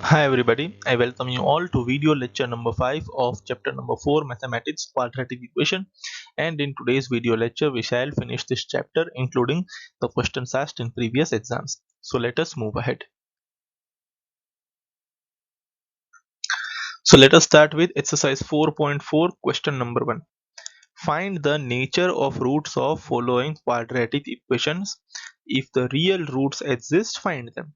Hi everybody, I welcome you all to video lecture number 5 of chapter number 4 Mathematics Quadratic Equation, and in today's video lecture we shall finish this chapter including the questions asked in previous exams. So let us move ahead. So let us start with exercise 4.4 question number 1. Find the nature of roots of following quadratic equations. If the real roots exist, find them.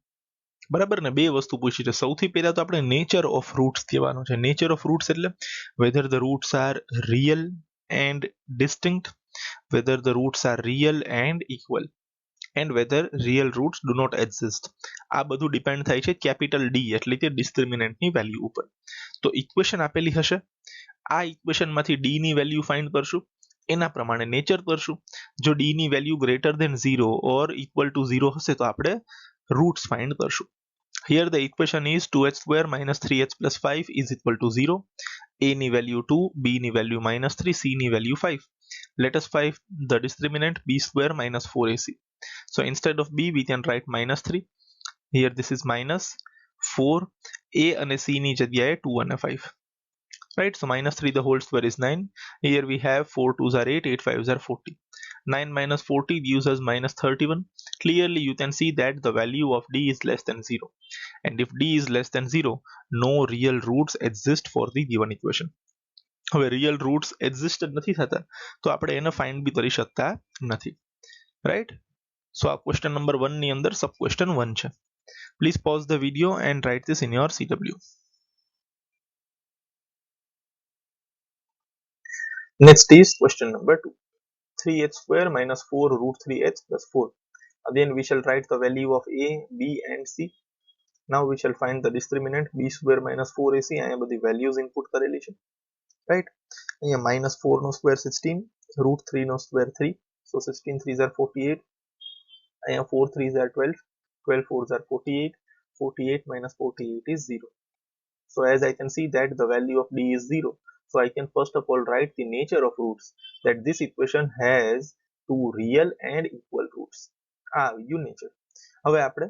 બરાબર ને બે વસ્તુ પૂછી છે. સૌથી પહેલા તો આપણે નેચર ઓફ રૂટ્સ કહેવાનું છે. નેચર ઓફ રૂટ્સ એટલે whether the roots are real and distinct, whether the roots are real and equal, and whether real roots do not exist. આ બધું ડિપેન્ડ થાય છે કેપિટલ ડી એટલે કે ડિસ્ક્રિમિનન્ટની વેલ્યુ ઉપર. તો ઇક્વેશન આપેલી હશે, આ ઇક્વેશનમાંથી ડી ની વેલ્યુ ફાઇન્ડ કરશું, એના પ્રમાણે નેચર કરશું. જો ડી ની value greater than 0 or equal to 0 હશે તો આપણે રૂટ્સ ફાઇન્ડ કરશું. Here the equation is 2h square minus 3h plus 5 is equal to 0. A ની value 2, B ની value minus 3, C ની value 5. Let us find the discriminant b square minus 4ac. So instead of b we can write minus 3. Here this is minus 4. A અને C ની જગ્યાએ 2 અને 5. Right, so minus 3 the whole square is 9. Here we have 4 2s are 8, 8 5s are 40. 9 minus 40 gives us minus 31. Clearly you can see that the value of d is less than 0. And if d is less than 0, no real roots exist for the given equation. હવે real roots exist નથી થતા તો આપણે એને find બી કરી શકતા નથી. Right? So આ question number 1 ની અંદર sub question 1 છે. Please pause the video and write this in your CW. Next is question number 2. 3h square minus 4 root 3h plus 4. Again we shall write the value of a, b and c. Now we shall find the discriminant b square minus 4ac. અહીંયા બધી values input કરેલી છે. Right? અહીંયા minus 4 no square 16, root 3 no square 3. So 16 3s are 48. અહીંયા 4 3s are 12. 12 4s are 48. 48 minus 48 is 0. So as I can see that the value of d is 0. So I can first of all write the nature of roots, that this equation has two real and equal roots. U nature. હવે આપણે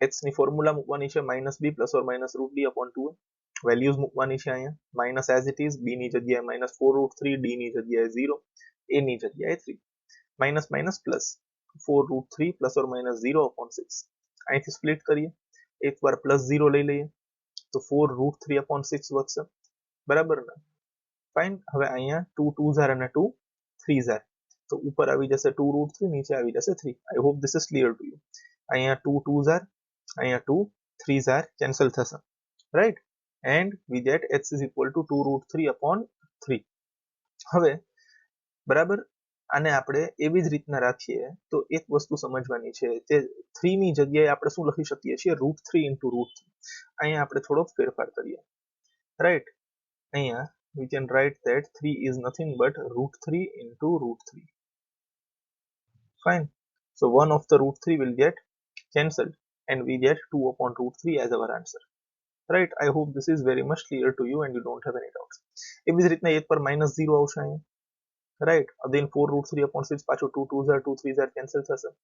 x ની formula મૂકવાની છે minus b plus or minus root b upon 2a. Values મૂકવાની છે અહીંયા minus as it is, b ની જગ્યાએ minus 4 root 3, d ની જગ્યાએ 0, a ની જગ્યાએ 3. minus minus plus 4 root 3 plus or minus 0 upon 6. અહીંથી સ્પ્લિટ કરીએ, એક વાર પ્લસ 0 લઈ લઈએ તો 4 root 3 upon 6 વધશે. બરાબર ને? ફાઇન. હવે અહીંયા 2 2s are અને 2 3s are. તો ઉપર આવી જશે 2 root 3, નીચે આવી જશે 3. I hope this is clear to you. અહીંયા 2 2s are, અહીંયા 2 3s are cancel થશે. Right? And we get x is equal to 2 root 3 upon 3. હવે બરાબર, આને આપણે એવી જ રીતના રાખીએ તો એક વસ્તુ સમજવાની છે કે 3 ની જગ્યાએ આપણે શું લખી શકીએ છીએ, √3 into √3. અહીંયા આપણે થોડોક ફેરફાર કરીએ. રાઈટ? અહીંયા we can write that 3 is nothing but √3 into √3. Fine. So one of the √3 will get cancelled and we get 2 upon √3 as our answer. Right? I hope this is very much clear to you and you don't have any doubts. એવી જ રીતના એક પર -0 આવશે અહીંયા. Right? Again 4 √3 upon 6, પાછું 2 2s are 2 3s are cancel થશે.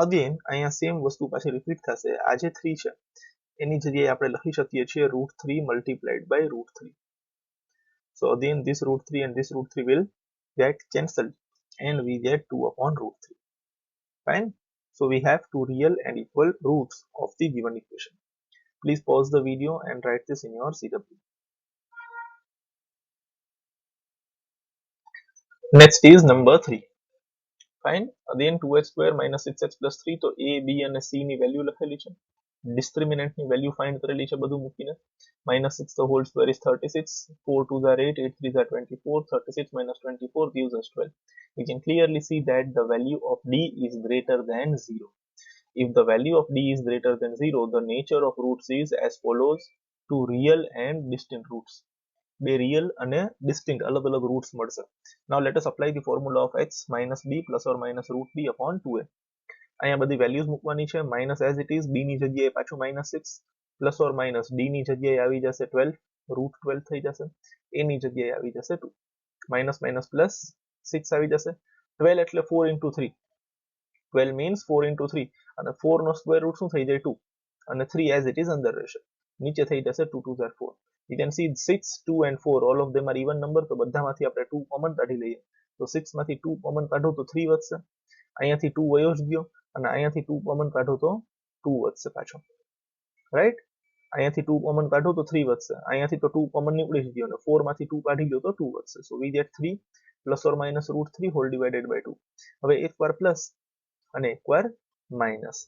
Again અહીંયા સેમ વસ્તુ પાછી રિપીટ થશે. આ જે 3 છે એની જગ્યાએ આપણે લખી શકીએ છીએ √3 multiplied by √3. So again this √3 and this √3 will get cancelled and we get 2 upon √3. Fine. So we have two real and equal roots of the given equation. Please pause the video and write this in your CW. Next is number 3. Fine. Again 2h square minus 6h plus 3. તો a, b અને c ની value લખેલી છે. ડિસ્ક્રિમિનન્ટની value find કરેલી છે બધું મૂકીને. -6 the whole square is 36. 4 2s are 8, 8 3s are 24. 36 minus 24 gives us 12. We can clearly see that the value of d is greater than 0. If the value of d is greater than 0, the nature of roots is as follows: two real and distinct roots. બે real અને distinct અલગ અલગ roots મળશે. Now let us apply the formula of x minus b plus or minus root b upon 2a. અહીંયા બધી values મૂકવાની છે. minus as it is, b ની જગ્યાએ પાછું -6 plus or minus d ની જગ્યાએ આવી જશે 12, root 12 થઈ જશે. a ની જગ્યાએ આવી જશે 2. minus minus plus 6 આવી જશે. 12 એટલે 4 into 3. 12 means 4 into 3 અને 4 નો સ્ક્વેર રૂટ શું થઈ જાય 2 અને 3 as it is અંદર રહેશે. નીચે થઈ જશે 2 2 are 4. You can see 6 2 and 4 all of them are even number, તો બધામાંથી આપણે 2 કોમન કાઢી લઈએ તો 6 માંથી 2 કોમન કાઢો તો 3 વધશે, અહીંયાથી 2 વયો જ ગયો અને અહીંયાથી 2 કોમન કાઢો તો 2 વધશે પાછો, રાઈટ. અહીંયાથી 2 કોમન કાઢો તો 3 વધશે, અહીંયાથી તો 2 કોમન નીકળી જ ગયો અને 4 માંથી 2 કાઢી લો તો 2 વધશે. સો we get 3 plus or minus root 3 whole divided by 2. હવે એકવાર પ્લસ અને એકવાર minus.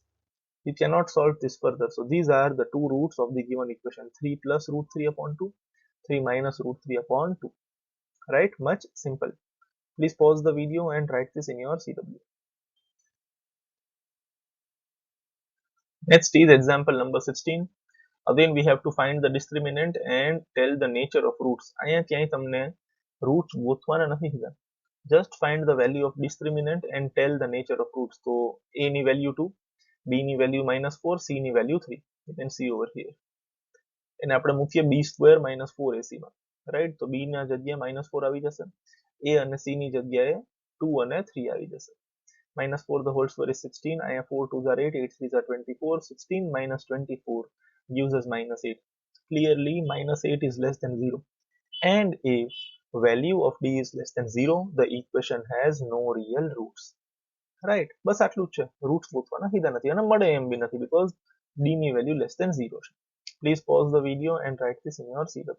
You cannot solve this further. So these are the two roots of the given equation. 3 plus root 3 upon 2, 3 minus root 3 upon 2. Right? Much simple. Please pause the video and write this in your CW. Next is example number 16. Again we have to find the discriminant and tell the nature of roots. અહીંયા ક્યાંય તમને roots ગોતવાના નથી કીધા. Just find the value of discriminant and tell the nature of roots. So a ની value 2, b ની value -4, c ની value 3. You can see over here. એને આપણે મૂકીએ b square minus 4ac માં, રાઈટ. તો b ના જગ્યાએ -4 આવી જશે, a અને c ની જગ્યાએ 2 અને 3 આવી જશે. -4 the whole square is 16, અહીંયા 4 2s are 8, 8 3s are 24, 16 minus 24 gives us -8. Clearly -8 is less than 0, and if value of d is less than 0, the equation has no real roots. Right? બસ આટલું જ છે, roots ગોતવાના સીધા નથી અને મળે એમ બી નથી because d ની વેલ્યુ less than 0 છે. Please pause the video and write this in your CW.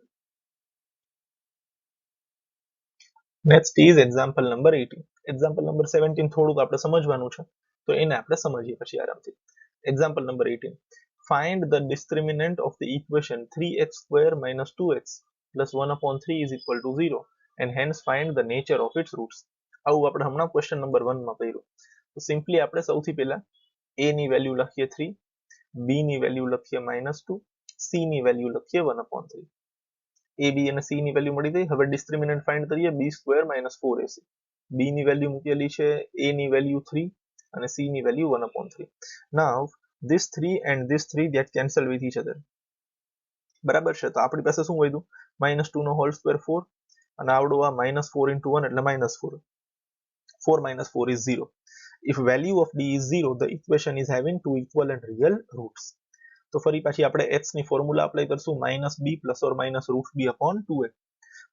Next is example number 18. Example number 17 થોડુંક આપણે સમજવાનું છે તો એને આપણે સમજીએ પછી આરામથી. Example number 18. Find the discriminant of the equation 3x square minus 2x plus 1 upon 3 is equal to 0 and hence find the nature of its roots. આવું આપણે હમણાં question number 1 માં કર્યું. તો સિમ્પલી આપણે સૌથી પહેલા a ની વેલ્યુ લખીએ 3, b ની વેલ્યુ લખીએ -2, c ની વેલ્યુ લખીએ 1 upon 3. a b અને c ની વેલ્યુ મળી ગઈ. હવે ડિસ્ક્રિમિનન્ટ ફાઇન્ડ કરીએ b સ્ક્વેર -4ac. b ની વેલ્યુ મૂકેલી છે, a ની વેલ્યુ 3 અને c ની value 1 upon 3. Now this 3 and this 3 that cancel with each other. બરાબર છે. તો આપણી પાસે શું વધ્યું? -2 નો હોલ સ્ક્વેર 4 અને આવડો આ -4 into 1 એટલે -4. 4 minus 4 is 0. If value of d is 0, the equation is having two equal and real roots. તો ફરી પાછી આપણે x ની ફોર્મ્યુલા અપ્લાય કરશું -b plus or minus root b upon 2a.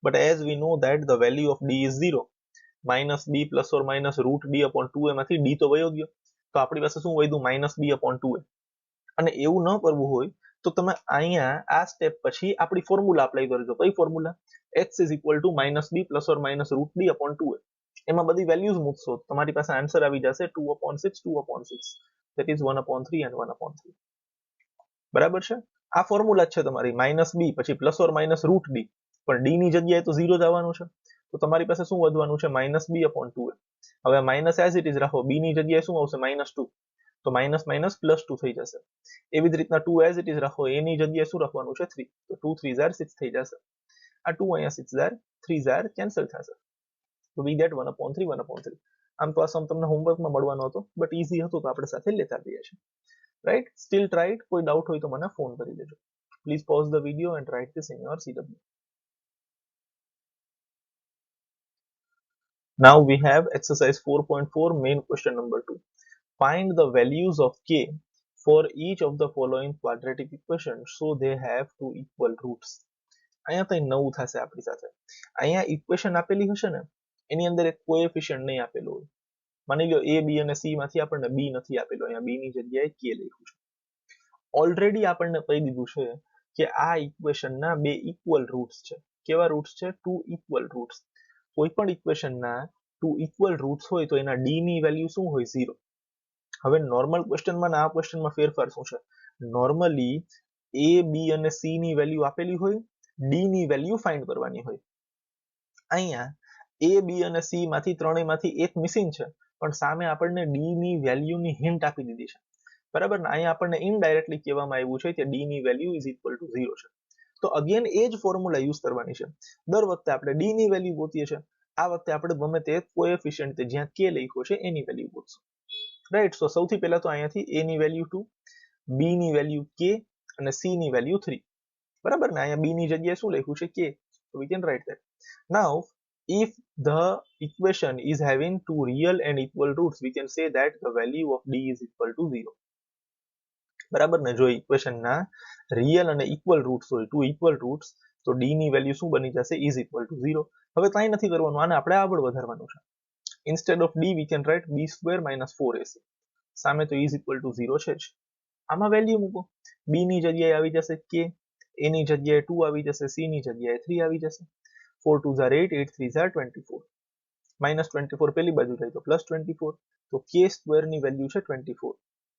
But as we know that the value of d is 0, -b plus or minus root b upon 2a માંથી d તો વયો ગયો, તો આપણી પાસે શું વધ્યું? -b upon 2a. અને એવું ન કરવું હોય તો તમે અહીંયા આ સ્ટેપ પછી આપણી ફોર્મ્યુલા અપ્લાય કરજો. કઈ formula? x is equal to -b plus or minus root b upon 2a. એમાં બધી વેલ્યુઝ મૂકશો તમારી પાસે આન્સર આવી જશે 2 upon 6, 2 upon 6. That is 1 upon 3 and 1 upon 3. બરાબર છે. આ ફોર્મ્યુલા છે તમારી -b પછી plus or minus route b, પણ d ની જગ્યાએ તો 0 જ આવવાનું છે. તો તમારી પાસે શું વધવાનું છે? -b upon 2a. હવે માઇનસ એઝ ઇટ ઇઝ રાખો, b ની જગ્યાએ શું આવશે? -2. તો માઇનસ માઇનસ +2 થઈ જશે. એવી જ રીતના 2 એઝ ઇટ ઇઝ રાખો, a ની જગ્યાએ શું રાખવાનું છે? 3. તો 2 3s are 6 થઈ જશે. આ 2 અહીંયા 6s are 3s are cancel થશે. તો we get 1 upon 3, 1 upon 3. આમ તો આ સમ તમને હોમવર્કમાં મળવાનો હતો, બટ ઈઝી હતો તો આપણે સાથે લેતા જઈએ છીએ. રાઈટ? Still try it. કોઈ ડાઉટ હોય તો મને ફોન કરી દેજો. Please pause the video and write this in your CW. Now we have exercise 4.4, main question number 2. Find the values of k for each of the following quadratic equations so they have two equal roots. અહીંયા કંઈ નવું થશે આપણી સાથે. અહીંયા equation આપેલી હશે ને એની અંદર એક કોએફિશિયન્ટ નહીં આપેલું હોય. માની લો a b અને c માંથી આપણને b નથી આપેલો, અહીંયા b ની જગ્યાએ k લખ્યું છે. ઓલરેડી આપણને કહી દીધું છે કે આ ઇક્વેશનના બે ઇક્વલ રૂટ્સ છે. કેવા રૂટ્સ છે? Two equal roots. કોઈ પણ ઇક્વેશનના ટુ ઇક્વલ રૂટ્સ હોય તો એના d ની વેલ્યુ શું હોય? 0. હવે નોર્મલ ક્વેશ્ચનમાં અને આ ક્વેશ્ચનમાં ફેરફાર શું છે? નોર્મલી a b અને c ની વેલ્યુ આપેલી હોય, d ની વેલ્યુ ફાઇન્ડ કરવાની હોય. અહીંયા a b અને c માંથી ત્રણેયમાંથી એક મિસિંગ છે, પણ સામે આપણને d ની વેલ્યુની હિન્ટ આપી દીધી છે. બરાબર ને? અહીંયા આપણને ઇનડાયરેક્ટલી કહેવામાં આવ્યું છે કે d ની વેલ્યુ ઇઝ ઇક્વલ ટુ 0 છે. તો અગેન એ જ ફોર્મ્યુલા યુઝ કરવાની છે. દર વખતે આપણે d ની વેલ્યુ ગોતીએ છીએ, આ વખતે આપણે ગમે તે કોએફિશિયન્ટ જ્યાં k લખ્યો છે એની વેલ્યુ ગોતશું. રાઈટ? સો સૌથી પહેલા તો અહીંયાથી a ની વેલ્યુ 2, b ની વેલ્યુ k અને c ની વેલ્યુ 3. બરાબર ને? અહીંયા b ની જગ્યાએ શું લખ્યું છે? k. So we can write that. Now if the equation is having two real and equal roots, we can say that the value of d is equal to 0. બરાબર ને? જો ઇક્વેશનના રિયલ અને ઇક્વલ રૂટ્સ હોય, two equal roots, તો D ની value શું બની જશે, ઇઝ ઇક્વલ ટુ 0. હવે કંઈ નથી કરવાનું, આને આપણે આગળ વધારવાનું છે. Instead of D we can write B square minus 4ac. સામે તો ઇઝ ઇક્વલ ટુ 0 છે જ. આમાં વેલ્યુ મૂકો. બી ની જગ્યાએ આવી જશે કે, એ ની જગ્યાએ 2 આવી જશે, સી ની જગ્યાએ 3 આવી જશે. 4 2 8, 8 3 24. માઇનસ 24 પેલી બાજુ જાય તો પ્લસ 24. તો કે સ્ક્વેર ની વેલ્યુ છે 24.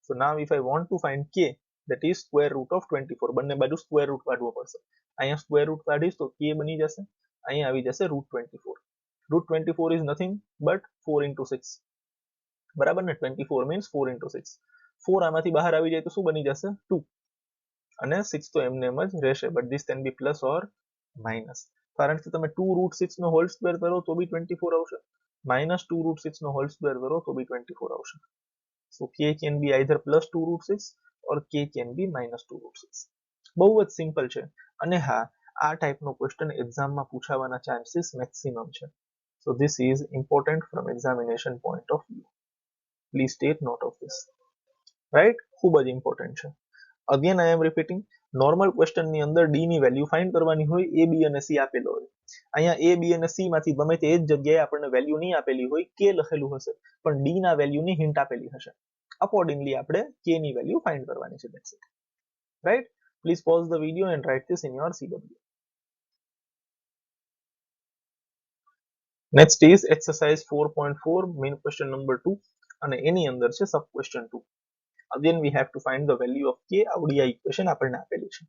So now if I want to find k, that is square root of 24. બંને બાજુ સ્ક્વેર રૂટ કાઢવો પડશે. અહીંયા સ્ક્વેર રૂટ કાઢીશ તો કે બની જશે, અહીંયા આવી જશે √24. √24 is nothing but 4 into 6. બરાબર ને, 24 means 4 into 6. 4 આમાંથી બહાર આવી જાય તો શું બની જશે, 2. અને 6 તો એમને એમ જ રહેશે, but this can be plus or minus. કારણ કે તમે 2√6 નો હોલ સ્ક્વેર કરો તો બી 24 આવશે, minus 2√6 નો હોલ સ્ક્વેર કરો તો બી 24 આવશે. So k can be either plus 2√6 or k can be minus 2√6. બહુ જ સિમ્પલ છે. અને હા, આ ટાઈપનો ક્વેશ્ચન એક્ઝામમાં પૂછાવાના ચાન્સીસ મેક્સિમમ છે. So this is important from examination point of view. Please take note of this. Right? ખૂબ જ ઇમ્પોર્ટન્ટ છે. Again I am repeating, normal question ની અંદર ડી ની વેલ્યુ ફાઇન્ડ કરવાની હોય, એ બી અને સી આપેલો હોય. અહીંયા એ બી અને સી માંથી ગમે તે જ જગ્યાએ આપણને વેલ્યુ નહીં આપેલી હોય, કે લખેલું હશે, પણ ડી ના વેલ્યુની હિન્ટ આપેલી હશે. અકોર્ડિંગલી આપણે કે ની વેલ્યુ ફાઇન્ડ કરવાની છે. That's it. Right? Please pause the video and write this in your CW. Next is exercise 4.4, main question number 2, અને એની અંદર છે sub question 2. Again we have to find the value of k. આવડી આ equation આપણને આપેલી છે.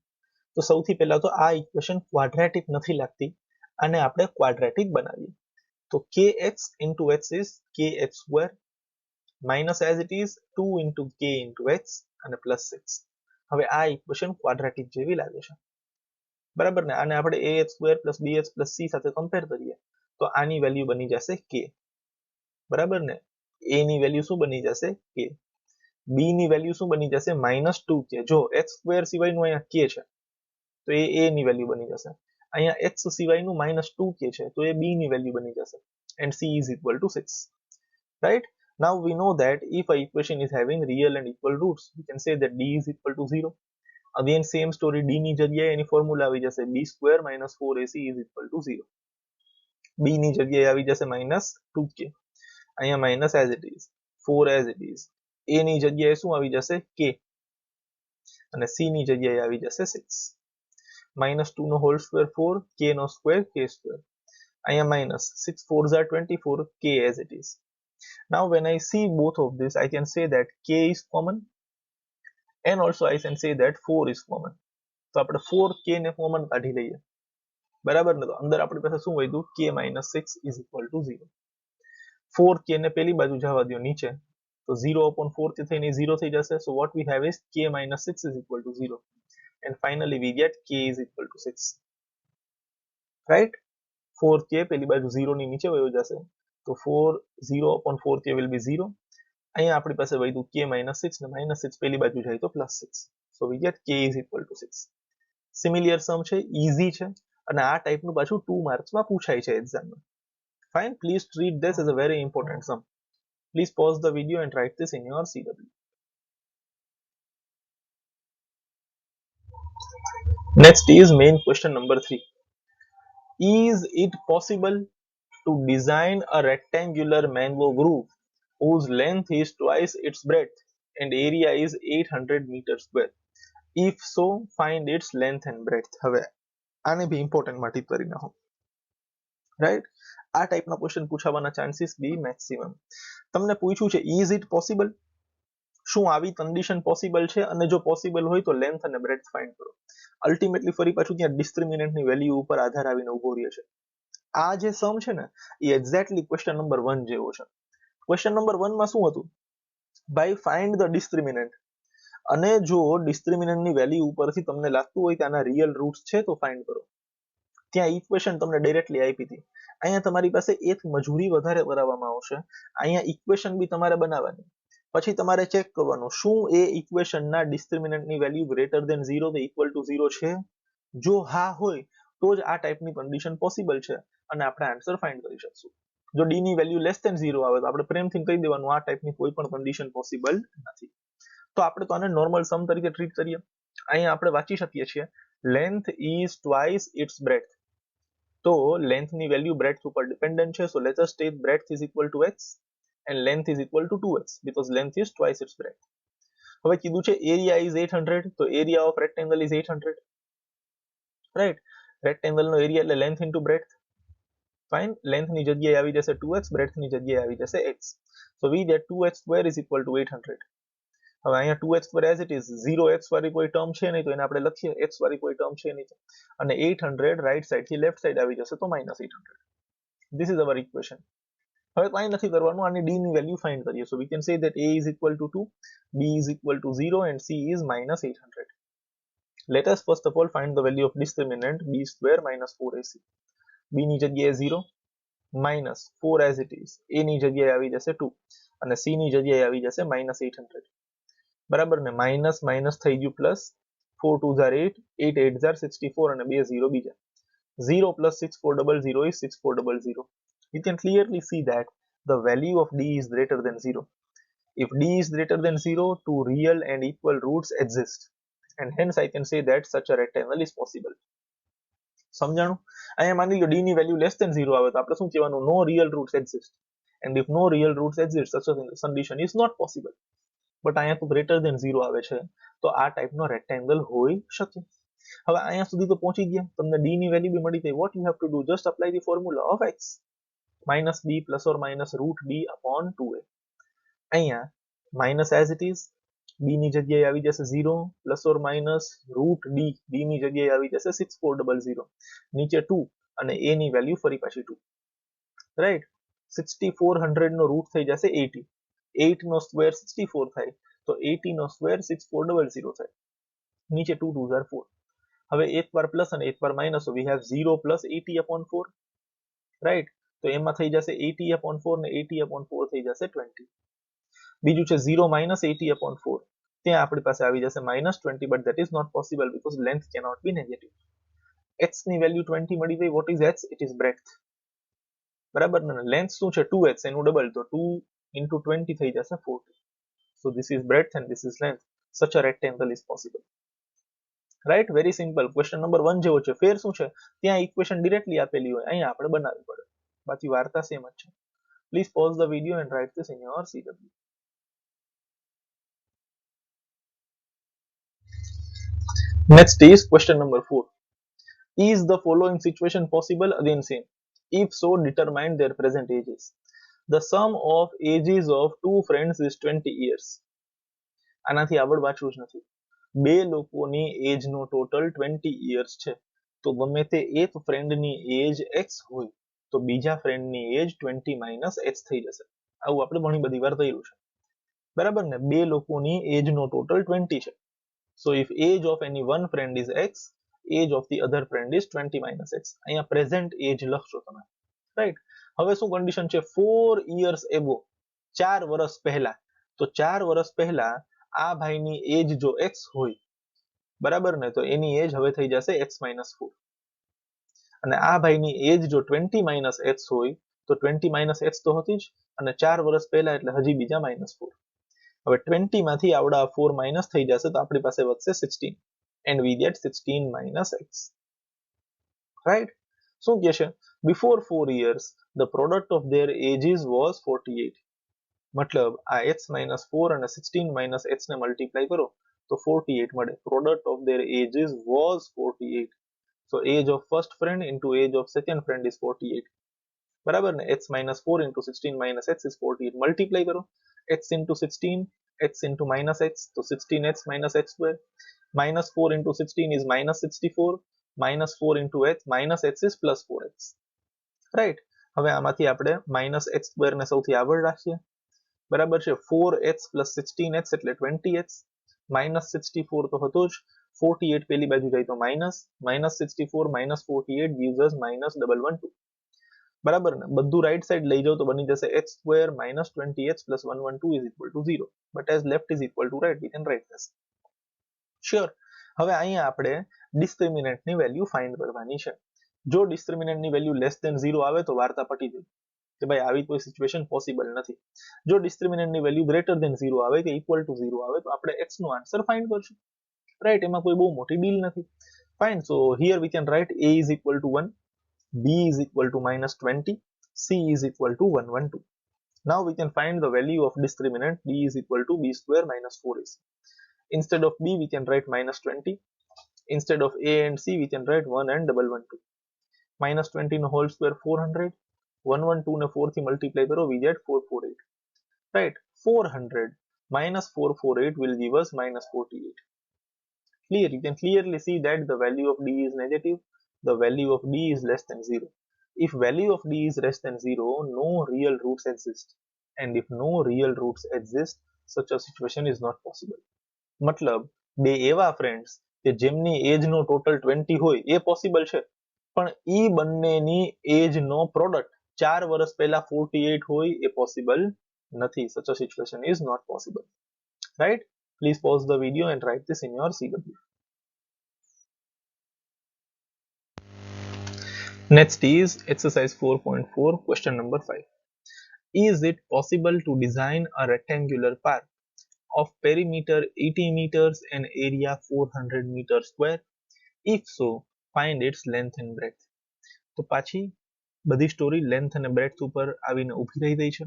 તો સૌથી પહેલા તો આ ઇક્વેશન ક્વાડ્રેટિક નથી લાગતી, આને આપણે ક્વાડ્રેટિક બનાવીએ. તો kx into x is kx square minus as it is 2 into k into x અને plus 6. હવે આ ઇક્વેશન ક્વાડ્રેટિક જેવી લાગે છે, બરાબર ને. આને આપણે ax square plus bx plus c સાથે કમ્પેર કરીએ તો આની વેલ્યુ બની જશે k, બરાબર ને. a ની વેલ્યુ શું બની જશે, k. b ની વેલ્યુ શું બની જશે, -2k. જો x સ્ક્વેર સિવાયનું અહીંયા k છે તો એ a ની વેલ્યુ બની જશે. અહીંયા x સિવાયનું -2k છે તો એ b ની વેલ્યુ બની જશે. and c is equal to 6. Right? Now we know that if a equation is having real and equal roots, we can say that d is equal to 0. Again same story, d ની જગ્યાએ એની formula આવી જશે, b square minus 4ac is equal to 0. b ની જગ્યાએ આવી જશે -2k, અહીંયા minus as it is, 4 as it is. a ની જગ્યાએ શું આવી જશે, k, અને c ની જગ્યાએ આવી જશે 6. -2 નો હોલ સ્ક્વેર 4, k નો સ્ક્વેર k સ્ક્વેર. અહીંયા minus 6 4s are 24, k as it is. Now when I see both of this, I can say that k is common and also I can say that 4 is common. તો આપણે 4k ને common કાઢી લઈએ, બરાબર ને. તો અંદર આપણી પાસે શું વધ્યું, k - 6 is equal to 0. 4k ને પેલી બાજુ જવા દો નીચે, તો 0/4 થી થઈને 0 થઈ જશે. So what we have is k - 6 is equal to 0. And finally we get k is equal to 6. Right? 4k પેલી બાજુ 0 ની નીચે વયો જશે, તો 0/4k will be 0. અહીંયા આપણી પાસે વધ્યું k - 6 ને -6 પેલી બાજુ જાય તો +6. So we get k is equal to 6. સિમિલિયર સમ છે, ઈઝી છે, અને આ ટાઈપનું પાછું 2 માર્ક્સમાં પૂછાય છે એક્ઝામમાં. Fine, please treat this as a very important sum. Please pause the video and write this in your CW. Next is main question number 3. Is it possible to design a rectangular mango groove whose length is twice its breadth and area is 800 meters square? If so, find its length and breadth. હવે આને બી important માં tick કરી નાખો. Right? આ ટાઈપના question પૂછાવાના chances બી maximum. તમને પૂછ્યું છે ઇઝ ઇટ પોસિબલ, શું આવી કન્ડિશન પોસિબલ છે, અને જો પોસિબલ હોય તો લેન્થ અને બ્રેડથ ફાઇન્ડ કરો. અલ્ટિમેટલી ફરી પાછું ત્યાં ડિસ્ક્રિમિનન્ટની વેલ્યુ ઉપર આધાર આવીને ઉભો રહે છે. આ જે સમ છે ને એ એક્ઝેક્ટલી ક્વેશ્ચન નંબર 1 જેવો છે. ક્વેશ્ચન નંબર 1 માં શું હતું, ભાઈ ફાઇન્ડ ધ ડિસ્ક્રિમિનન્ટ. અને જો ડિસ્ક્રિમિનન્ટની વેલ્યુ ઉપરથી તમને લાગતું હોય કે આના રિયલ રૂટ્સ છે તો ફાઇન્ડ કરો. ત્યાં ઇક્વેશન તમને ડાયરેક્ટલી આપી હતી. અહીંયા તમારી પાસે એક મજૂરી વધારે કરાવવામાં આવશે. અહીંયા ઇક્વેશન બી તમારે બનાવવાની, પછી તમારે ચેક કરવાનું શું એ ઇક્વેશનના ડિસ્ક્રિમિનન્ટની વેલ્યુ ગ્રેટર ધેન 0 કે ઇક્વલ ટુ 0 છે. જો હા હોય તો જ આ ટાઈપની કન્ડિશન પોસિબલ છે અને આપણે આન્સર ફાઇન્ડ કરી શકશું. જો ડી ની વેલ્યુ લેસ ધેન 0 આવે તો આપણે પ્રેમથી કહી દેવાનું આ ટાઈપની કોઈ પણ કન્ડિશન પોસિબલ નથી. તો આપણે તો આને નોર્મલ સમ તરીકે ટ્રીટ કરીએ. અહીંયા આપણે વાંચી શકીએ છીએ length is twice its breadth. તો લેન્થ ની વેલ્યુ બ્રેડથ ઉપર ડિપેન્ડન્ટ છે. So let us take breadth is equal to x and length is equal to 2x because length is twice its breadth. હવે કીધું છે એરિયા ઇઝ 800, તો area of rectangle is 800, right. Rectangle નો area એટલે length into breadth. Fine. Length ની જગ્યાએ આવી જશે 2x, બ્રેડથ ની જગ્યાએ આવી જશે x. So we get 2x square is equal two 800. હવે અહીંયા 2x square as it is, 0x વાળી કોઈ ટર્મ છે નહીં તો એને આપણે લખીએ, x વાળી કોઈ ટર્મ છે નહીં, અને 800 રાઈટ સાઈડ થી લેફ્ટ સાઈડ આવી જશે તો -800. This is our equation. હવે કંઈ નથી કરવાનું, આની d ની વેલ્યુ ફાઇન્ડ કરીએ. So we can say that a is equal to 2, b is equal to 0 and c is -800. Let us first of all find the value of discriminant b square minus 4ac. b ની જગ્યાએ 0, minus 4 as it is, a ની જગ્યાએ આવી જશે 2 અને c ની જગ્યાએ આવી જશે -800. બરાબર ને. માઇનસ માઇનસ થઈ ગયું પ્લસ, 4 2 are 8, 8 8 are 64 અને 2 0 બીજા. 0 plus 6400 is 6400. You can clearly see that the value of d is greater than 0. If d is greater than 0, two real and equal roots exist, and hence I can say that such a rectangle is possible. સમજાણું? અહીંયા માની લો d ની વેલ્યુ less than 0 આવે તો આપણે શું કહેવાનું? No real roots exist. and if no real roots exist, such a condition is not possible. But અહીંયા તો ગ્રેટર ધેન 0 આવે છે તો આ ટાઈપનો રેક્ટેંગલ હોઈ શકે. હવે અહીંયા સુધી તો પહોંચી ગયા, તમને d ની વેલ્યુ બી મળી ગઈ. What you have to do? Just apply the formula of x minus b plus or minus root b upon 2a. અહીંયા minus as it is, b ની જગ્યાએ આવી જશે 0 plus or minus root d, d ની જગ્યાએ આવી જશે 6400, નીચે 2 અને a ની વેલ્યુ ફરી પાછી 2, રાઈટ. 6400 નો રૂટ થઈ જશે 80, 8 નો સ્ક્વેર 64 થાય તો 80 નો સ્ક્વેર 6400 થાય, નીચે 2 2 are 4. હવે એક વાર પ્લસ અને એક વાર minus, so we have 0 plus 80 upon 4, right. તો એમાં થઈ જશે 80 upon 4 ને 80 upon 4 થઈ જશે 20. બીજું છે 0 minus 80 upon 4, ત્યાં આપણી પાસે આવી જશે -20, but that is not possible because length cannot be negative. x ની વેલ્યુ 20 મળી ગઈ. what is x? it is breadth. બરાબર ને. લેન્થ શું છે? 2x, એનું ડબલ, તો 2 into 20 થઈ જશે 40. so this is breadth and this is length. such a rectangle is possible. Right. Very simple. Question number 1 જેવો છે. ફેર શું છે? ત્યાં ઇક્વેશન ડિરેક્ટલી આપેલી હોય, અહીંયા આપણે બનાવવી પડે. બાકી વાર્તા સેમ જ છે. Please pause the video and write this in your CW. Next is question number 4. Is the following situation possible? Again same. If so, determine their present ages. The sum of ages of two friends is 20 years. આનાથી આગળ વાંચવું જ નથી. બે લોકોની એજ નો total 20 years છે. તો ગમે તે એક ફ્રેન્ડની એજ x હોય તો બીજા ફ્રેન્ડની એજ 20 minus x થઈ જશે. આવું આપણે ઘણી બધી વાર થયેલું છે. બરાબર ને. બે લોકોની એજ નો ટોટલ 20 છે. So if age of any one friend is x, age of the other friend is 20 minus x. અહીંયા present age લખશો તમે, રાઈટ. હવે શું કન્ડિશન છે? 4 years ago, 4 વર્ષ પહેલા. તો 4 વર્ષ પહેલા આ ભાઈની એજ જો x હોય, બરાબર ને, તો એની એજ હવે થઈ જશે x minus 4. અને આ ભાઈની એજ જો 20 minus x હોય તો 20 minus x તો હતી જ, અને 4 વર્ષ પહેલા એટલે હજી બીજા -4. હવે 20 માંથી આવડા 4 માઇનસ થઈ જશે તો આપણી પાસે વધશે 16 and we get 16 minus x. Right. શું કહે છે? before 4 years the product of their ages was 48. મતલબ આ x minus 4 અને 16 minus x ને મલ્ટીપ્લાય કરો તો 48 મળે. product of their ages was 48. so age of first friend into age of second friend is 48. બરાબર ને. x minus 4 into 16 minus x is 48. Multiply કરો x into 16, x into minus x, so 16x minus x square. Minus 4 into 16 is minus 64. Minus 4 into x, minus x is plus 4x. Right. હવે આમાંથી આપણે minus x square ને સૌથી આગળ રાખીએ. બરાબર છે. 4x plus 16x એટલે 20x. minus 64 તો હતો જ. 48 પેલી બાજુ જાય તો minus 64 minus 48 gives us minus 112. બરાબર ને. બધું રાઈટ સાઈડ લઈ જાઓ તો બની જશે x square minus 20x plus 112 is equal to 0. But as left is equal to right, we can write this. Sure. હવે અહીંયા આપણે ડિસ્ક્રિમિનન્ટની વેલ્યુ ફાઇન્ડ કરવાની છે. જો ડિસ્ક્રિમિનન્ટની વેલ્યુ લેસ ધેન 0 આવે તો વાર્તા પટી ગઈ કે ભાઈ આવી કોઈ સિચ્યુએશન પોસિબલ નથી. જો ડિસ્ક્રિમિનન્ટની વેલ્યુ ગ્રેટર ધેન 0 આવે કે ઇક્વલ ટુ 0 આવે તો આપણે x નો આન્સર ફાઇન્ડ કરશું. રાઈટ, એમાં કોઈ બહુ મોટી ડીલ નથી. Fine, so here we can right a is equal to 1, b is equal to -20, c is equal to 112. Now we can find the value of discriminant b is equal to b square minus 4ac. Instead of b we can write -20. Instead of a and c we can write 1 and 112. -20 no whole square 400, 112 ને 4 થી multiply કરો, we get 448. Right, 400 minus 448 will give us -48. Clear, you can clearly see that the value of d is negative, the value of d is less than 0. If value of d is less than 0, no real roots exist, and if no real roots exist, such a situation is not possible. મતલબ બે એવા friends કે જેમની એજ નો total 20 હોય એ possible છે, પણ ઈ બંનેની એજ નો product 4 વર્ષ પહેલા 48 હોય એ પોસિબલ નથી. Such a situation is not possible. Right? Please pause the video and write this in your CW. Next is exercise 4.4, question number 5. Is it possible to design a rectangular park of perimeter 80 meters and area 400 meters square? If so, find its length and breadth. તો પાછી બધી story length અને breadth ઉપર આવીને ઊભી રહી ગઈ છે.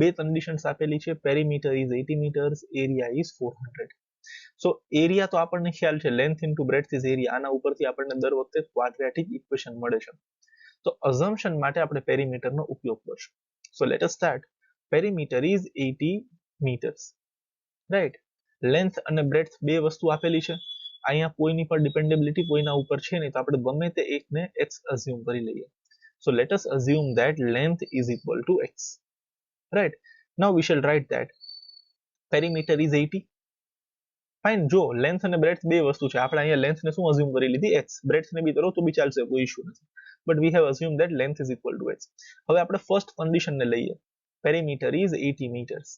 બે કન્ડિશન્સ આપેલી છે, perimeter is 80 metres, area is 400. So area તો આપણને ખ્યાલ છે, length into breadth is area, આના ઉપરથી આપણને દર વખતે ક્વાડ્રેટિક ઇક્વેશન મળે છે. તો અઝમ્પશન માટે આપણે પેરીમીટરનો ઉપયોગ કરશું. So let us start. Perimeter is 80 metres, right. Length અને બ્રેડથ બે વસ્તુ આપેલી છે. અહીંયા કોઈની પર ડિપેન્ડેબિલિટી કોઈના ઉપર છે નહીં, તો આપણે ગમે તે એકને x અઝ્યુમ કરી લઈએ. So let us assume that length is equal to x. Right, now we shall write that perimeter is 80. Fine, જો લેન્થ અને બ્રેડથ બે વસ્તુ છે, આપણે અહીંયા લેન્થને શું અઝ્યુમ કરી લીધી, x. બ્રેડથને બી કરો તો બી ચાલશે, કોઈ ઇશ્યુ નથી. But we have assume that length is equal to x. હવે આપણે ફર્સ્ટ કન્ડિશનને લઈએ. Perimeter is 80 metres.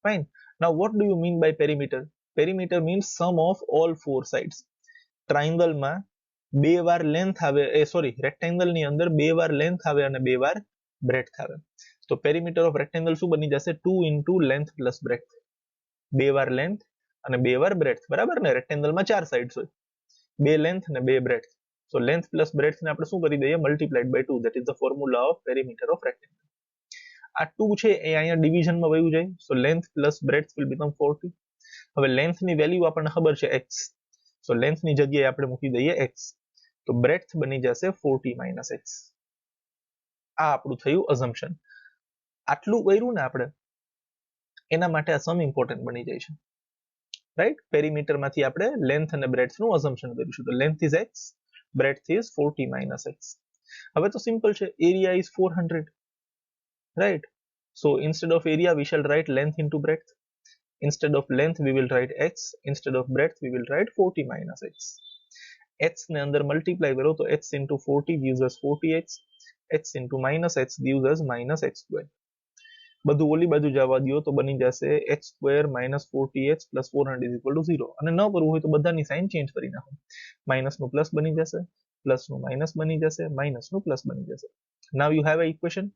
Fine. Now what do you mean by perimeter? Perimeter means sum of all four sides. Triangle માં બે વાર length આવે, rectangle ની અંદર બે વાર length આવે અને બે વાર breadth આવે. તો perimeter of rectangle શું બની જશે, 2 into length plus breadth. બે વાર length અને બે વાર breadth, બરાબર ને? rectangle માં ચાર sides હોય, બે length અને બે breadth. So length plus breadth ને આપણે શું કરી દઈએ, multiplied by 2. That is the formula of perimeter of rectangle. આ 2 છે એ અહીંયા ડિવિઝનમાં વયું જાય, so length plus breadth will become 40. હવે લેન્થની વેલ્યુ આપણને ખબર છે x, સો લેન્થની જગ્યાએ આપણે મૂકી દઈએ x, તો બ્રેડથ બની જશે 40 માઇનસ x. આ આપણું થયું અઝમ્પશન. આટલું કર્યું ને આપણે, એના માટે આ સમ ઇમ્પોર્ટન્ટ બની જાય છે, રાઈટ. પેરીમીટરમાંથી આપણે લેન્થ અને બ્રેડથનું અઝમ્પશન કરીશું. તો length is x, breadth is 40 minus x. હવે તો સિમ્પલ છે, area is 400. Right, so instead of area we shall write length into breadth. Instead of length we will write x, instead of breadth we will write 40 minus x. x ને અંદર multiply કરો તો x into 40 gives us 40x, x into minus x gives us minus x square. બધું ઓલી બાજુ જવા દો તો બની જશે x square minus 40x plus 400 is equal to 0. અને ન કરવું હોય તો બધાની સાઇન ચેન્જ કરી નાખો, માઇનસ નું પ્લસ બની જશે, પ્લસ નું માઇનસ બની જશે, માઇનસ નું પ્લસ બની જશે. Now you have a equation.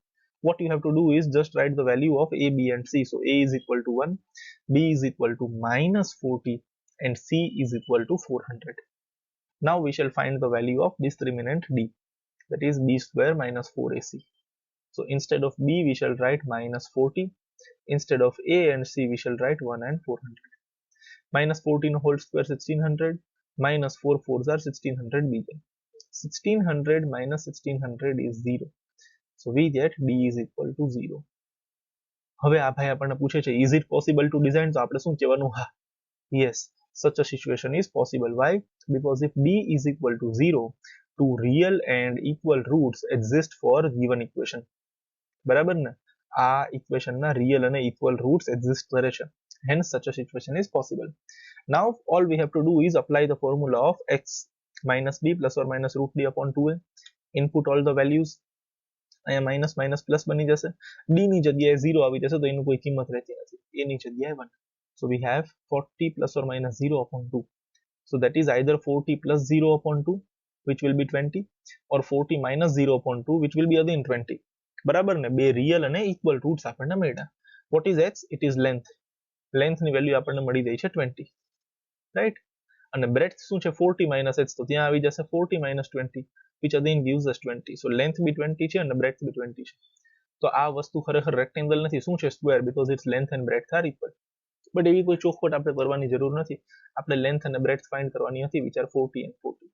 What you have to do is just write the value of a, b and c. So a is equal to 1, b is equal to minus 40 and c is equal to 400. Now we shall find the value of discriminant d, that is b square minus 4ac. So instead of b we shall write minus 40, instead of a and c we shall write 1 and 400. Minus 14 whole square 1600, minus 4 fours are 1600 bj. 1600 minus 1600 is 0. So we get d is equal to 0. હવે આ ભાઈ આપણને પૂછે છે, is it possible to design? તો આપણે શું કહેવાનું, હા, yes, such a situation is possible. Why? Because if d is equal to 0, two real and equal roots exist for given equation. બરાબર ને? આ ઇક્વેશનના real અને equal roots exist કરે છે. Hence such a situation is possible. Now all we have to do is apply the formula of x minus b plus or minus root d upon 2a. Input all the values. અહીંયા minus minus plus બની જશે, D ની જગ્યાએ 0 આવી જશે તો એનું કોઈ કિંમત રહેતી નથી, એ ની જગ્યાએ 1. So we have 40 plus or minus 0 upon 2. So that is either 40 plus 0 upon 2 which will be 20, or 40 minus 0 upon 2 which will be again 20. બરાબર ને? બે રિયલ અને ઇક્વલ રૂટ્સ આપણને મળ્યા. What is x? It is length. લેન્થની વેલ્યુ આપણને મળી ગઈ છે 20, રાઈટ. અને breadth શું છે 40 minus h, તો ત્યાં આવી જશે 40 minus 20, which again gives us 20. So length બી 20 છે અને breadth બી 20 છે. તો આ વસ્તુ ખરેખર રેક્ટેંગલ નથી, શું છે square, because its length and breadth are equal. But એવી કોઈ ચોખવટ આપણે કરવાની જરૂર નથી, આપણે લેન્થ અને બ્રેડથ ફાઇન્ડ કરવાની હતી, which are 40 and 40.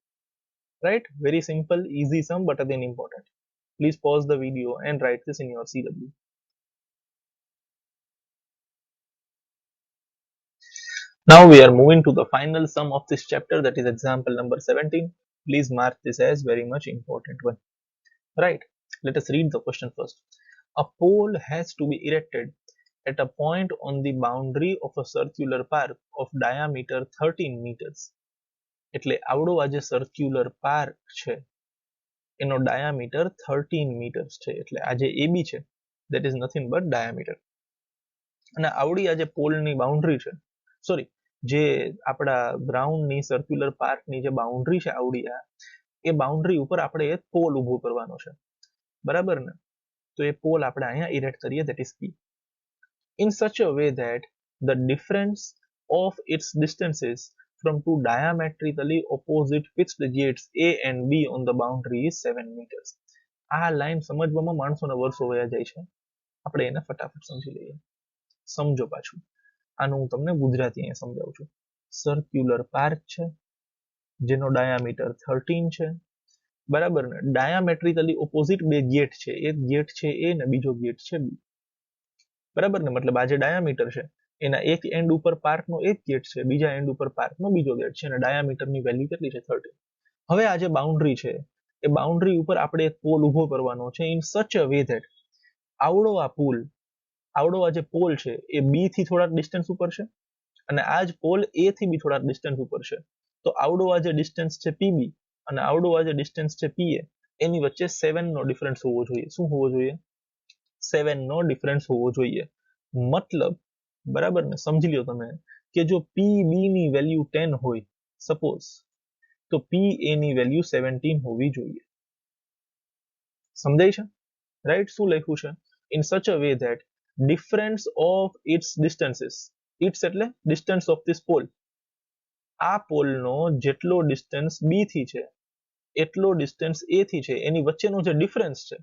Right? Very simple, easy sum, but again important. Please pause the video and write this in your CW. Now we are moving to the final sum of this chapter, that is example number 17. Please mark this as very much important one. Right? Let us read the question first. A pole has to be erected at a point on the boundary of a circular park of diameter 13 meters. એટલે આવડો આ જે circular park છે એનો diameter 13 metres છે, એટલે આ જે AB છે that is nothing but diameter. અને આવડી આ જે પોલની બાઉન્ડ્રી છે, સોરી જે આપણા ગ્રાઉન્ડની સર્ક્યુલર પાર્કની જે બાઉન્ડ્રી છે આવડી આ, એ બાઉન્ડ્રી ઉપર આપણે એ પોલ ઊભો કરવાનો છે, બરાબર ને? તો એ પોલ આપણે અહીંયા ઇરેક્ટ કરીએ, that is P, in such a way that the difference of its distances from two diametrically opposite fixed gates A and B on the boundary is 7 meters. આ લાઈન સમજવામાં માણસોના વર્ષો વયા જાય છે, આપણે એને ફટાફટ સમજી લઈએ. સમજો પાછું, આનું હું તમને ગુજરાતી અહીંયા સમજાવું છું. સર્ક્યુલર પાર્ક છે જેનો ડાયામીટર 13 છે, બરાબર ને? ડાયામેટ્રિકલી ઓપોઝિટ બે ગેટ છે, એક ગેટ છે A ને બીજો ગેટ છે B, બરાબર ને? મતલબ આ જે ડાયામીટર છે એના એક એન્ડ ઉપર પાર્કનો એક ગેટ છે, બીજા એન્ડ ઉપર પાર્કનો બીજો ગેટ છે, અને ડાયામીટરની વેલ્યુ કેટલી છે 13. હવે આ જે બાઉન્ડ્રી છે એ બાઉન્ડ્રી ઉપર આપણે એક પોલ ઊભો કરવાનો છે, in such a way that આવડો આ જે પોલ છે એ B થી થોડાક ડિસ્ટન્સ ઉપર છે અને આ જ પોલ A થી બી થોડાક ડિસ્ટન્સ ઉપર છે. તો આવડો આ જે ડિસ્ટન્સ છે PB અને આવડો આ જે ડિસ્ટન્સ છે PA, એની વચ્ચે 7 નો ડિફરન્સ હોવો જોઈએ. શું હોવો જોઈએ? 7 નો ડિફરન્સ હોવો જોઈએ. મતલબ, બરાબર ને? સમજી લ્યો તમે કે જો PB ની વેલ્યુ 10 હોય સપોઝ, તો PA ની વેલ્યુ 17 હોવી જોઈએ. સમજાય છે? રાઈટ? શું લખ્યું છે? In such a way that difference of its distances, its એટલે ડિસ્ટન્સ ઓફ ધીસ પોલ, આ પોલનો જેટલો ડિસ્ટન્સ B થી છે એટલો ડિસ્ટન્સ A થી છે, એની વચ્ચેનો જે ડિફરન્સ છે,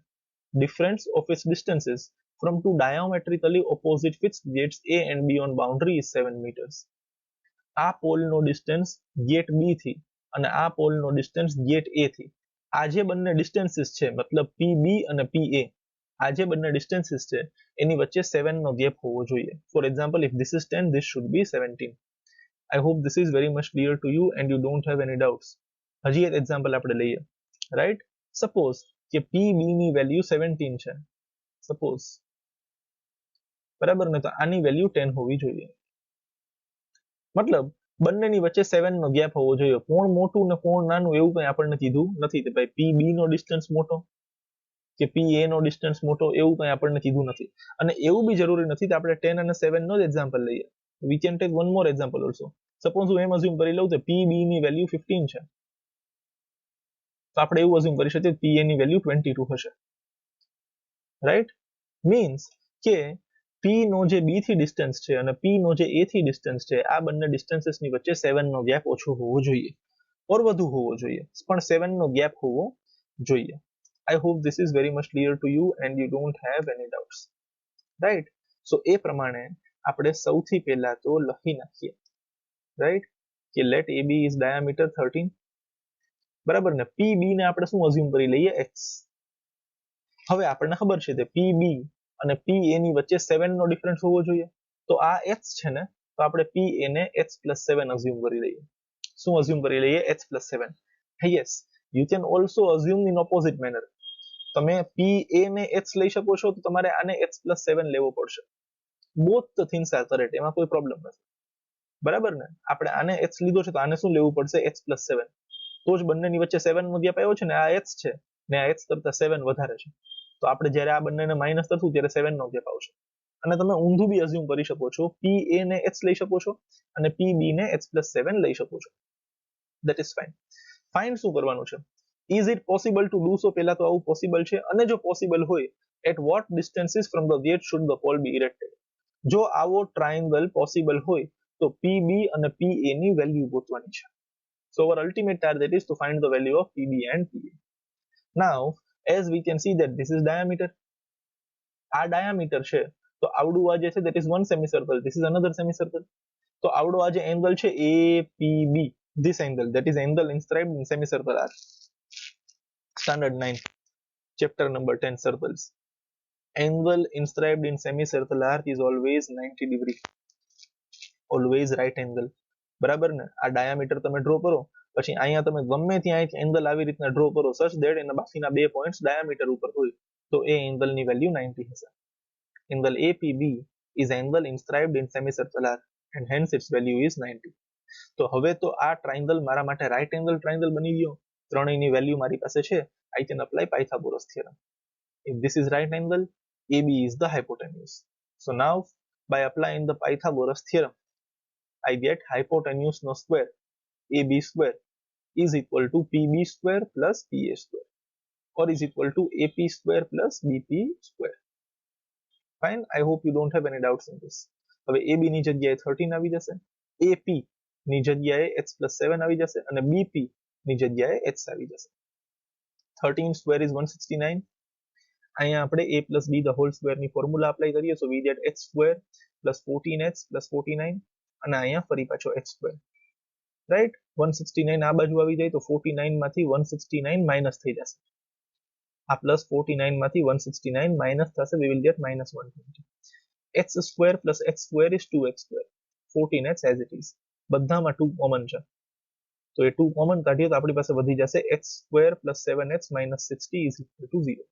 difference of its distances from two diametrically opposite fixed gates A and B on boundary is 7 meters. આ પોલનો ડિસ્ટન્સ ગેટ B થી અને આ પોલનો ડિસ્ટન્સ ગેટ A થી, આ જે બંને ડિસ્ટન્સીસ છે, મતલબ PB અને PA, આ જે બંને ડિસ્ટન્સીસ છે એની વચ્ચે 7 નો ગેપ હોવો જોઈએ. For example, if this is 10, this should be 17. I hope this is very much clear to you and you don't have any doubts. હજી એક એક્ઝામ્પલ આપણે લઈએ, રાઈટ? સપોઝ કે PB ની વેલ્યુ 17 છે, સપોઝ, બરાબર ને? તો આની વેલ્યુ 10 હોવી જોઈએ. મતલબ બંનેની વચ્ચે 7 નો ગેપ હોવો જોઈએ. કોણ મોટું ને કોણ નાનું એવું કંઈ આપણને કીધું નથી, કે ભાઈ PB નો ડિસ્ટન્સ મોટો કે PA નો ડિસ્ટન્સ મોટો, એવું કંઈ આપણને કીધું નથી. અને એવું બી જરૂરી નથી કે આપણે 10 અને 7 નો જ એક્ઝામ્પલ લઈએ. We can take one more example also. Suppose હું એમ અઝ્યુમ કરી લઉં કે PB ની વેલ્યુ 15 છે, તો આપણે એવું અઝ્યુમ કરી શકીએ PA ની વેલ્યુ 22 હશે, રાઈટ? મીન્સ કે P નો જે B થી ડિસ્ટન્સ છે અને P નો જે A થી ડિસ્ટન્સ છે, આ બંને ડિસ્ટન્સીસની વચ્ચે 7 નો ગેપ ઓછો હોવો જોઈએ ઓર વધુ હોવો જોઈએ, પણ 7 નો ગેપ હોવો જોઈએ. I hope this is very much clear to you and you don't have any doubts, right? So એ પ્રમાણે આપણે સૌથી પહેલા તો લખી નાખીએ, રાઈટ, કે let AB is diameter 13, બરાબર ને? PB ને આપણે શું અઝ્યુમ કરી લઈએ? x. હવે આપણને ખબર છે કે PB અને PA ની વચ્ચે 7 નો ડિફરન્સ હોવો જોઈએ, તો આ x છે ને, તો આપણે PA ને x+7 અઝ્યુમ કરી લઈએ. શું અઝ્યુમ કરી લઈએ? x+7. yes, you can also assume in opposite manner. તમે PA ને x લઈ શકો છો, તો તમારે આને x+7 લેવો પડશે. both the things are correct, એમાં કોઈ પ્રોબ્લેમ નથી, બરાબર ને? આપણે આને x લીધો છે તો આને શું લેવું પડશે? x+7. તો જ બંનેની વચ્ચે 7 નો ગેપ આવ્યો છે ને, આ x છે ને આ x કરતા 7 વધારે છે, તો આપણે જ્યારે આ બંનેને માઇનસ કરશું ત્યારે 7 નો ગેપ આવશે. અને તમે ઊંધું બી અઝ્યુમ કરી શકો છો, PA ને x લઈ શકો છો અને PB ને x+7 લઈ શકો છો. that is fine. ફાઇન્ડ શું કરવાનું છે? is it possible to do so? પહેલા તો આવું પોસિબલ છે, અને જો પોસિબલ હોય, at what distances from the gate should the pole be erected? જો આવો ટ્રાયેંગલ પોસિબલ હોય તો PB અને PA ની વેલ્યુ ગોતવાની છે. So our ultimate target is to find the value of PB and PA. Now, as we can see that this is diameter. આ diameter છે તો આવડું આ જે છે that is one semicircle, this is another semicircle. તો આવડો આ જે angle છે APB, this angle, that is angle inscribed in semicircle R. Standard 9, chapter number 10, circles. Angle inscribed in semicircle R is always 90 degree, always right angle. બરાબર ને? આ diameter તમે draw કરો પછી અહીંયા તમે ગમે ત્યાં એક એંગલ આવી રીતના ડ્રો કરો such that એના બાકીના બે પોઈન્ટ્સ ડાયામીટર ઉપર હોય તો એ એંગલની વેલ્યુ 90 હશે. Angle APB is angle inscribed in semicircle R and hence its value is 90. તો હવે તો આ ટ્રાયંગલ મારા માટે રાઈટ એંગલ ટ્રાયંગલ બની ગયો. ત્રણેયની વેલ્યુ મારી પાસે છે. I can apply Pythagoras theorem. If this is right angle, AB is the hypotenuse. So now by applying the Pythagoras theorem, I get hypotenuse no square, AB square is equal to PB square plus PA square, or is equal to AP square plus BP square. Fine, I hope you don't have any doubts in this. હવે AB ની જગ્યાએ 13 આવી જશે, AP ની જગ્યાએ h plus 7 આવી જશે અને BP ની જગ્યાએ h આવી જશે. 13 square is 169. અહીંયા આપણે a plus b the whole square ની ફોર્મ્યુલા અપ્લાય કરીએ so we get h square plus 14h plus 49 અને અહીંયા ફરી પાછો h square, રાઈટ. 169 આ બાજુ આવી જાય તો 49 માંથી 169 માઈનસ થઈ જશે. આ પ્લસ 49 માંથી 169 માઈનસ થશે, we will get minus 120. h square plus h square is 2h square, 14h as it is. બધામાં 2 કોમન છે તો એ 2 કોમન કાઢીએ તો આપણી પાસે વધી જશે h square plus 7h minus 60 is equal to 0.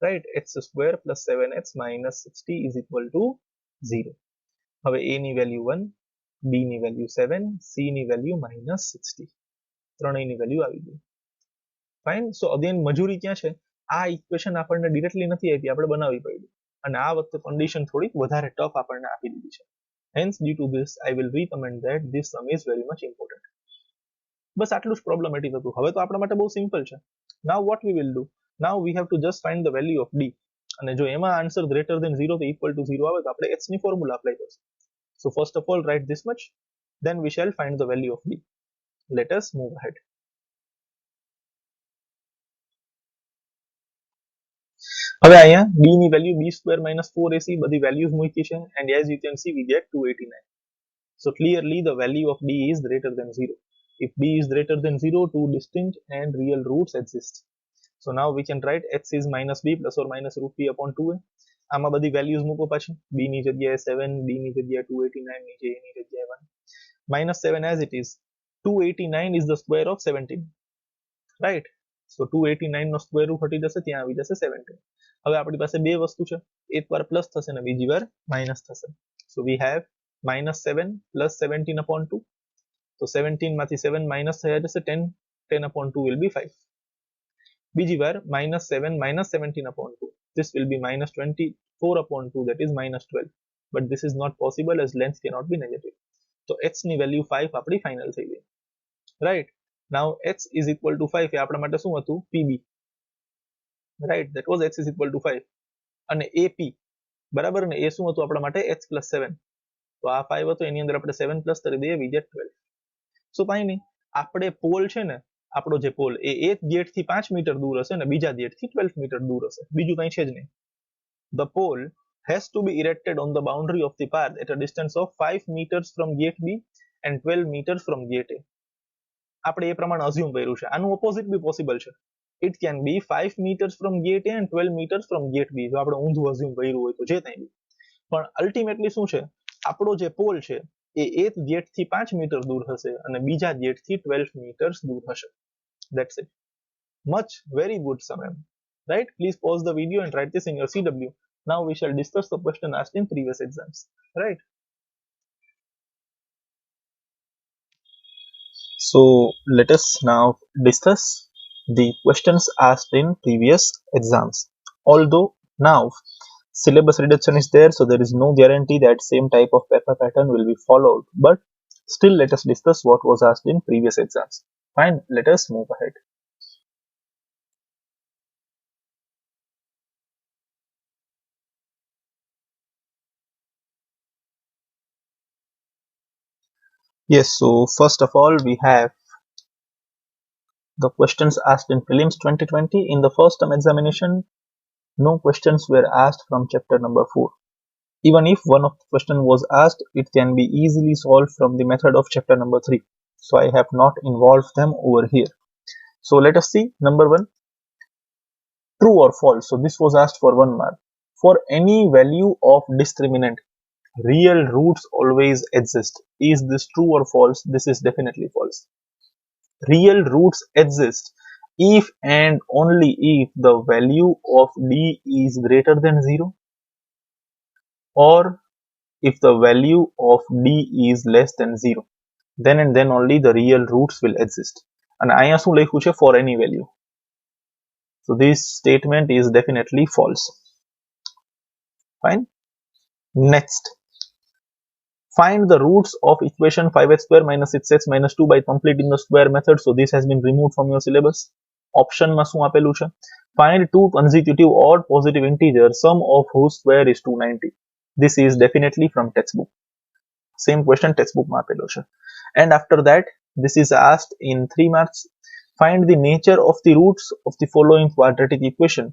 Right, h square plus 7h minus 60 is equal to 0. હવે a ની વેલ્યુ 1, b ની વેલ્યુ 7, c ની વેલ્યુ minus 60. ત્રણેયની વેલ્યુ આવી ગઈ. ફાઇન. સો અગેન મજૂરી ક્યાં છે? આ ઇક્વેશન આપણને ડિરેક્ટલી નથી આપી, આપણે બનાવવી પડી અને આ વખતે કન્ડિશન થોડીક વધારે ટફ આપણને આપી દીધી છે. Hence due to this I will recommend that this sum is very much important. બસ આટલું જ પ્રોબ્લેમેટિક હતું. હવે તો આપણા માટે બહુ સિમ્પલ છે. Now what we will do? Now we have to just find the value of d. અને જો એમાં આન્સર greater than 0 તો equal to 0 આવે તો આપણે h ની ફોર્મ્યુલા અપ્લાય કરશું. So first of all write this much, then we shall find the value of d. Let us move ahead. હવે અહીંયા b ની value b square minus 4ac બધી વેલ્યુઝ મૂકી છે and as you can see we get 289. So clearly the value of d is greater than 0. If b is greater than 0, two distinct and real roots exist. So now we can write x is minus b plus or minus root b upon 2a. આમાં બધી values મૂકો પાછી. b ની જગ્યાએ 7, b ની જગ્યાએ 289, નીચે a ની જગ્યાએ 1. Minus 7 as it is. 289 is the square of 17. Right? So 289 no square root હટી જશે, ત્યાં આવી જશે 17. હવે આપણી પાસે બે વસ્તુ છે, એક વાર પ્લસ થશે અને બીજી વાર માઇનસ થશે. So we have minus 7 plus 17 upon 2. તો 17 માંથી 7 માઇનસ થયા જશે 10, 10 upon 2 will be 5. બીજી વાર minus 7 minus 17 upon 2. This will be minus 24 upon 2, that is minus 12. But this is not possible as length cannot be negative. તો x ની value 5 આપણી final થઈ ગઈ. Right. Now x is equal to 5 એ આપણા માટે શું હતું? PB. Right, that was x is equal to 5. અને AP બરાબર ને, એ શું હતું આપણા માટે? h plus 7. તો આ 5 હતો, એની અંદર આપણે 7 પ્લસ કરી દઈએ, we get 12. સો કાંઈ નહીં, આપણે પોલ છે ને, આપણો જે પોલ એ એક ગેટથી 5 મીટર દૂર હશે અને બીજા ગેટથી 12 મીટર દૂર હશે, બીજું કંઈ છે જ નહીં. The pole has to be erected on the boundary of the path at a distance of 5 meters from gate B and 12 meters from gate A. આપણે એ પ્રમાણે અઝ્યુમ કર્યું છે. આનું ઓપોઝિટ બી પોસિબલ છે. It can be 5 meters from gate A and 12 meters from gate B. જો આપણે ઊંધું assume કર્યું હોય તો જે કંઈ બી. પણ અલ્ટિમેટલી શું છે? આપણો જે પોલ છે એ એક ગેટથી 5 મીટર દૂર હશે અને બીજા ગેટથી 12 મીટર્સ દૂર હશે. That's it. Much very good sum. Right? Please pause the video and write this in your CW. Now we shall discuss the question asked in previous exams. Right? So let us now discuss the questions asked in previous exams. Although now syllabus reduction is there, so there is no guarantee that same type of paper pattern will be followed, but still let us discuss what was asked in previous exams. Fine, let us move ahead. Yes, so first of all we have The questions asked in prelims 2020 in the first term examination, no questions were asked from chapter number 4. Even if one of the question was asked, it can be easily solved from the method of chapter number 3. So I have not involved them over here. So let us see. Number 1, true or false. So this was asked for 1 mark. For any value of discriminant, real roots always exist. Is this true or false? This is definitely false. Real roots exist if and only if the value of d is greater than 0, or if the value of d is less than 0. Then and then only the real roots will exist. And અહીંયા શું લખ્યું છે? For any value. So this statement is definitely false. Fine. Next, find the roots of equation 5x square minus 6x minus 2 by completing the square method. So this has been removed from your syllabus. Option માં શું આપેલું છે? Find two consecutive odd positive integers, sum of whose square is 290. This is definitely from textbook. Same question textbook માં આપેલો છે. And after that, this is asked in 3 marks. Find the nature of the roots of the following quadratic equation.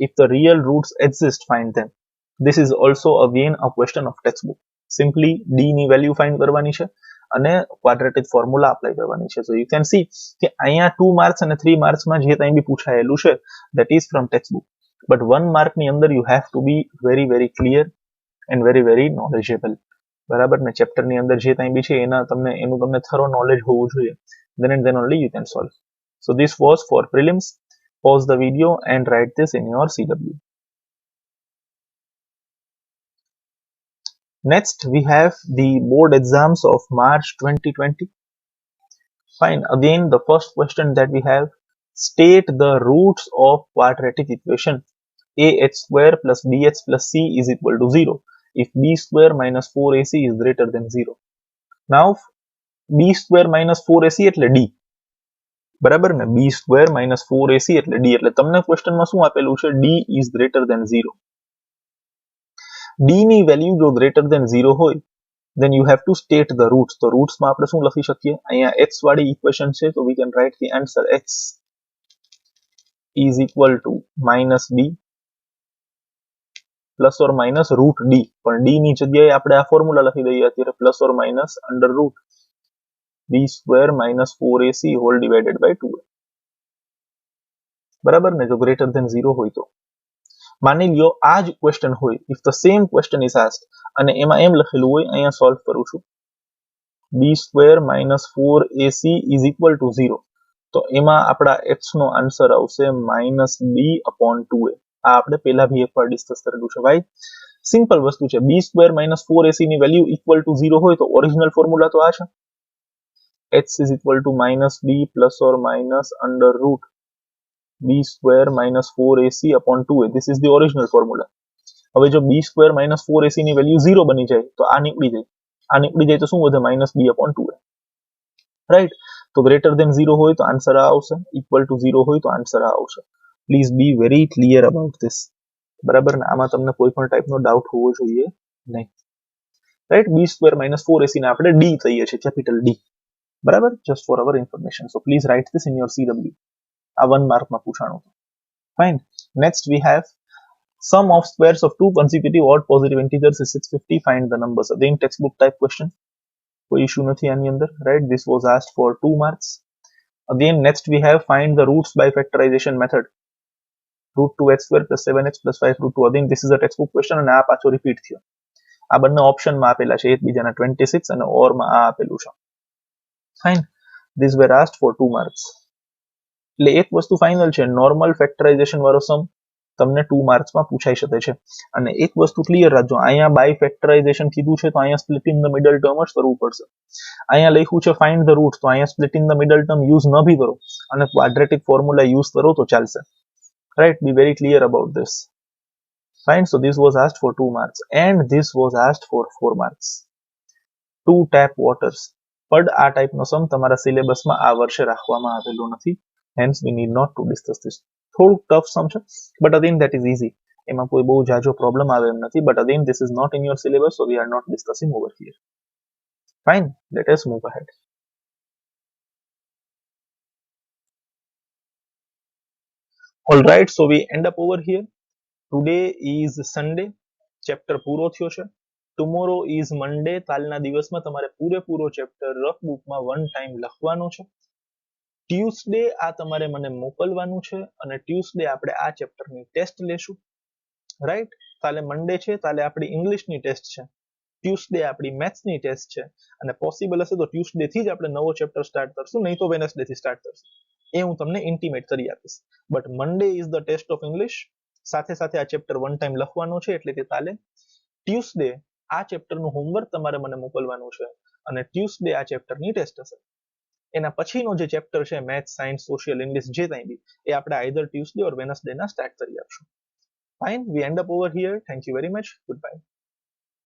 If the real roots exist, find them. This is also again a question of textbook. Simply d ની value find કરવાની છે અને quadratic formula apply કરવાની છે. So you can see કે અહીંયા 2 marks અને 3 marks માં જે કંઈ બી પૂછાયેલું છે, that is from textbook. But 1 mark ની અંદર you have to be very clear and very knowledgeable. બરાબર ને? ચેપ્ટર ની અંદર જે કંઈ બી છે એનું તમને thorough knowledge હોવું જોઈએ. Then and then only you can solve. So this was for prelims. Pause the video and write this in your CW. Next, we have the board exams of March 2020. Fine. Again, the first question that we have, state the roots of quadratic equation ax square plus bx plus c is equal to 0 if b square minus 4ac is greater than 0. Now, b square minus 4ac એટલે d. બરાબર ને? b square minus 4ac એટલે d. એટલે તમને ક્વેશ્ચનમાં શું આપેલું છે? d is greater than 0. d ની વેલ્યુ જો greater than 0 હોય, then you have to state the roots. તો roots માં આપણે શું લખી શકીએ? અહીંયા x વાળી ઇક્વેશન છે, તો we can write the answer x is equal to minus b plus or minus root d. પણ d ની જગ્યાએ આપણે આ ફોર્મ્યુલા લખી દઈએ અત્યારે, plus or minus under root b square minus 4ac whole divided by 2. બરાબર ને? જો greater than 0 હોય તો માની લ્યો આ જ ક્વેશ્ચન હોય, if the same question is asked અને એમાં એમ લખેલું હોય, અહીંયા સોલ્વ કરું છું, b square minus 4ac is equal to 0, તો એમાં આપણા x નો આન્સર આવશે minus b upon 2a. આ આપણે પહેલા બી એકવાર ડિસ્કસ કરેલું છે ભાઈ. સિમ્પલ વસ્તુ છે. b square minus 4ac ની વેલ્યુ ઇક્વલ ટુ 0 હોય તો ઓરિજિનલ ફોર્મ્યુલા તો આ છે, x is equal to minus b plus or minus under root b square minus 4ac upon 2a. This is the original formula. હવે જો b square minus 4ac ની value 0 બની જાય તો આ નીકળી જાય. આ નીકળી જાય તો શું વધે? minus b upon 2a. Right? તો greater than 0 હોય તો આન્સર આ આવશે, equal to 0 હોય તો આન્સર આ આવશે. Please be very clear about this. બરાબર ને? આમાં તમને કોઈ પણ ટાઈપનો ડાઉટ હોવો જોઈએ નહીં. Right? b square minus 4ac ને આપણે d કહીએ છીએ, કેપિટલ d. બરાબર? Just for our information. So please write this in your CW. આ 1 માર્કમાં પૂછાણું. Fine. Next we have sum of squares of two consecutive odd positive integers is 650. Find the numbers. Again textbook type question. કોઈ issue નથી આની અંદર. Right? This was asked for 2 marks. Again next we have find the roots by factorization method. Root 2x square plus 7x plus 5 root 2. Again this is a textbook question અને આ પાછો repeat થયો. આ બંને ઓપ્શનમાં આપેલા છે એકબીજાના 26 અને ઓર માં આ આપેલું છે. Fine. These were asked for 2 marks. એટલે એક વસ્તુ ફાઇનલ છે, નોર્મલ ફેક્ટરાઇઝેશન વાળો સમ તમને 2 માર્ક્સમાં પૂછાઈ શકે છે. અને એક વસ્તુ ક્લિયર રાખજો, અહીંયા બાય ફેક્ટરાઇઝેશન કીધું છે તો અહીંયા split in the middle term જ કરવું પડશે. અહીંયા લખ્યું છે ફાઇન્ડ ધ રૂટ, તો અહીંયા split in the middle term use ન બી કરો અને ક્વાડ્રેટિક ફોર્મ્યુલા યુઝ કરો તો ચાલશે. Right? Be very clear about this. Fine. So this was asked for 2 marks and this was asked for 4 marks. 2 tap waters. પણ આ ટાઈપનો સમ તમારા સિલેબસમાં આ વર્ષે રાખવામાં આવેલો નથી. Hence we need not to discuss this. થોડું ટફ સમ છે, but again that is easy. એમાં કોઈ બહુ જાજો પ્રોબ્લેમ આવે એમ નથી, but again this is not in your syllabus, so we are not discussing over here. Fine. Let us move ahead. All right, so we end up over here. Today is Sunday. Chapter પૂરો થયો છે. Tomorrow is મંડે. કાલના દિવસમાં તમારે પૂરેપૂરો chapter rough બુકમાં one time લખવાનો છે. ટ્યુસડે આ તમારે મને મોકલવાનું છે અને ટ્યુસડે આપણે આ ચેપ્ટરની ટેસ્ટ લેશું. રાઈટ, કાલે મંડે છે, કાલે આપણી ઇંગ્લિશની ટેસ્ટ છે. ટ્યુસડે આપણી મેથ્સની ટેસ્ટ છે અને પોસિબલ હશે તો ટ્યુસડે થી જ આપણે નવો ચેપ્ટર સ્ટાર્ટ કરશું, નહીં તો વેનસડે થી સ્ટાર્ટ કરશું. એ હું તમને ઇન્ટિમેટ કરી આપીશ. But Monday is the test of English. સાથે સાથે આ ચેપ્ટર વન ટાઈમ લખવાનો છે, એટલે કે કાલે. ટ્યુસડે આ ચેપ્ટરનું હોમવર્ક તમારે મને મોકલવાનું છે અને ટ્યુસડે આ ચેપ્ટરની ટેસ્ટ હશે. એના પછીનો જે ચેપ્ટર છે મેથ્સ, સાયન્સ, સોશિયલ, ઇંગ્લિશ જે કંઈ બી, એ આપણે આઈધર ટ્યુસડે ઓર વેનસડે ના સ્ટાર્ટ કરી આપશું. Fine, we end up over here. Thank you very much. Good by.